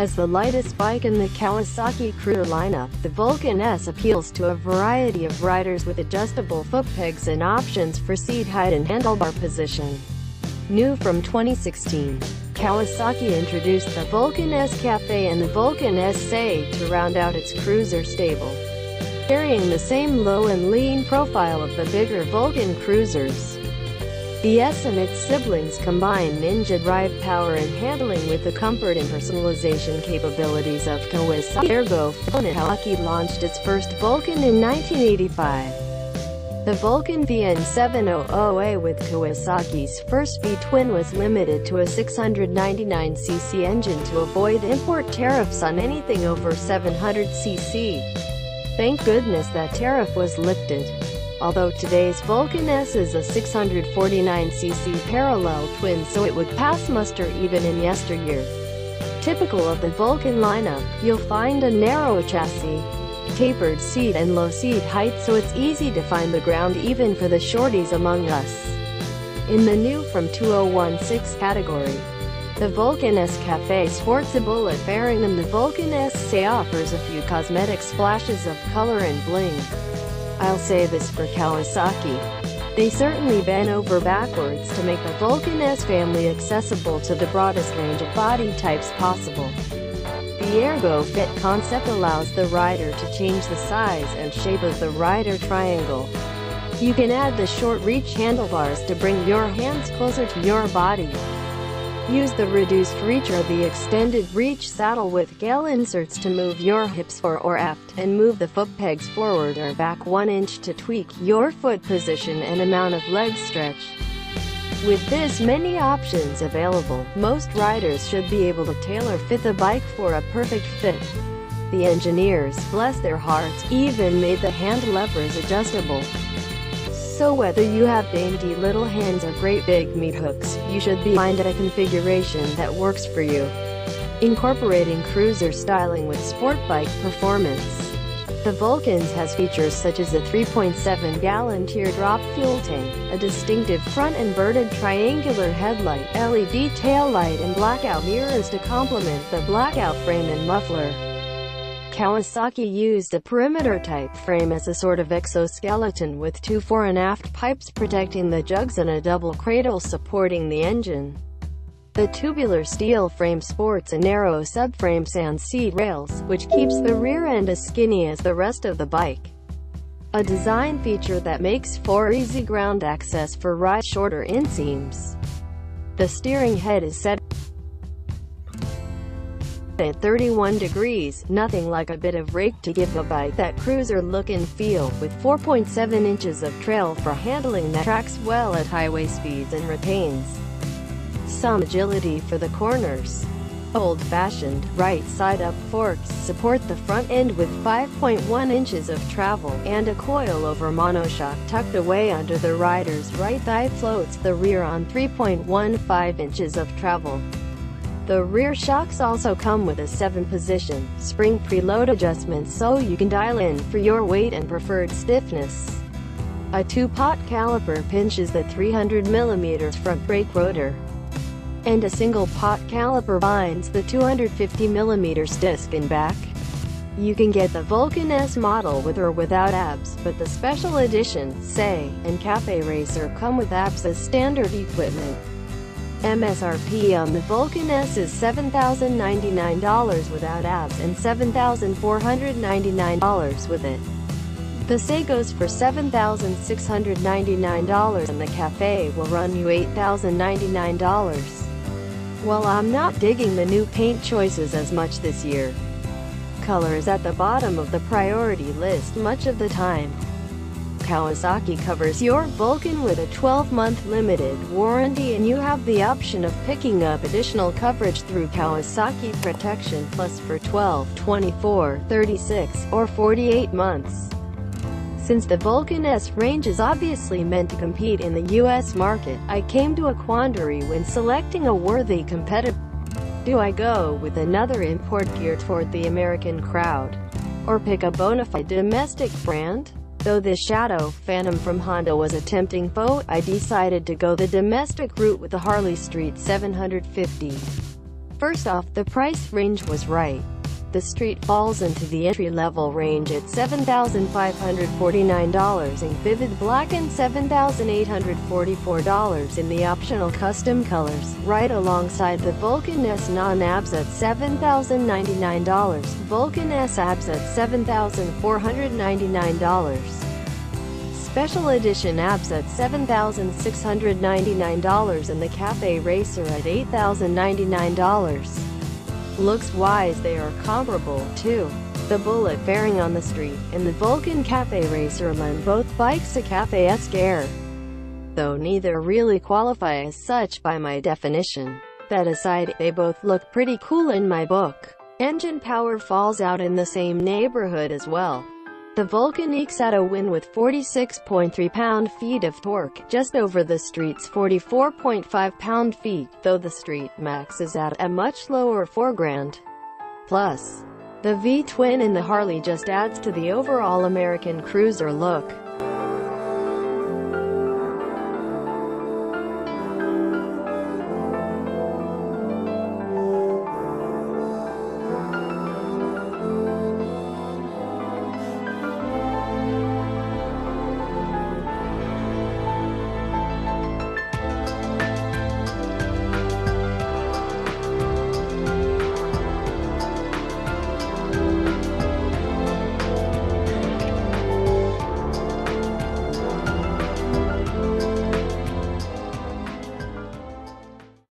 As the lightest bike in the Kawasaki cruiser lineup, the Vulcan S appeals to a variety of riders with adjustable foot pegs and options for seat height and handlebar position. New from 2016, Kawasaki introduced the Vulcan S Cafe and the Vulcan SA to round out its cruiser stable, carrying the same low and lean profile of the bigger Vulcan cruisers. The S and its siblings combine ninja ride power and handling with the comfort and personalization capabilities of Kawasaki Ergo. Kawasaki launched its first Vulcan in 1985. The Vulcan VN700A with Kawasaki's first V-twin was limited to a 699cc engine to avoid import tariffs on anything over 700cc. Thank goodness that tariff was lifted. Although today's Vulcan S is a 649cc parallel twin, so it would pass muster even in yesteryear. Typical of the Vulcan lineup, you'll find a narrow chassis, tapered seat and low seat height, so it's easy to find the ground even for the shorties among us. In the new from 2016 category, the Vulcan S Cafe sports a bullet fairing and the Vulcan SA offers a few cosmetic splashes of color and bling. I'll say this for Kawasaki, they certainly bent over backwards to make the Vulcan S family accessible to the broadest range of body types possible. The Ergo Fit concept allows the rider to change the size and shape of the rider triangle. You can add the short reach handlebars to bring your hands closer to your body. Use the reduced reach or the extended reach saddle with gale inserts to move your hips fore or aft, and move the foot pegs forward or back 1 inch to tweak your foot position and amount of leg stretch. With this many options available, most riders should be able to tailor-fit the bike for a perfect fit. The engineers, bless their hearts, even made the hand levers adjustable. So whether you have dainty little hands or great big meat hooks, you should find a configuration that works for you. Incorporating cruiser styling with sport bike performance, the Vulcans has features such as a 3.7-gallon teardrop fuel tank, a distinctive front inverted triangular headlight, LED taillight and blackout mirrors to complement the blackout frame and muffler. Kawasaki used a perimeter-type frame as a sort of exoskeleton with two fore and aft pipes protecting the jugs and a double cradle supporting the engine. The tubular steel frame sports a narrow subframe and seat rails, which keeps the rear end as skinny as the rest of the bike. A design feature that makes for easy ground access for ride shorter inseams. The steering head is set at 31 degrees, nothing like a bit of rake to give the bike that cruiser look and feel, with 4.7 inches of trail for handling that tracks well at highway speeds and retains some agility for the corners. Old-fashioned, right-side-up forks support the front end with 5.1 inches of travel, and a coil-over monoshock tucked away under the rider's right thigh floats the rear on 3.15 inches of travel. The rear shocks also come with a 7-position, spring preload adjustment so you can dial in for your weight and preferred stiffness. A 2-pot caliper pinches the 300mm front brake rotor, and a single pot caliper binds the 250mm disc in back. You can get the Vulcan S model with or without ABS, but the special edition, SA, and Cafe Racer come with ABS as standard equipment. MSRP on the Vulcan S is $7,099 without ABS and $7,499 with it. The SA goes for $7,699 and the Cafe will run you $8,099. Well, I'm not digging the new paint choices as much this year. Color is at the bottom of the priority list much of the time. Kawasaki covers your Vulcan with a 12-month limited warranty, and you have the option of picking up additional coverage through Kawasaki Protection Plus for 12, 24, 36, or 48 months. Since the Vulcan S range is obviously meant to compete in the US market, I came to a quandary when selecting a worthy competitor. Do I go with another import geared toward the American crowd, or pick a bona fide domestic brand? Though the Shadow Phantom from Honda was a tempting foe, I decided to go the domestic route with the Harley Street 750. First off, the price range was right. The Street falls into the entry-level range at $7,549 in vivid black and $7,844 in the optional custom colors, right alongside the Vulcan S non-abs at $7,099, Vulcan S abs at $7,499. Special edition abs at $7,699 and the Cafe Racer at $8,099. Looks-wise they are comparable, too. The Bullet fairing on the street, and the Vulcan Cafe Racer lend both bikes a cafe-esque air, though neither really qualify as such by my definition. That aside, they both look pretty cool in my book. Engine power falls out in the same neighborhood as well. The Vulcan ekes out a win with 46.3 pound-feet of torque, just over the Street's 44.5 pound-feet, though the Street maxes out a much lower 4 grand. Plus, the V-twin in the Harley just adds to the overall American cruiser look.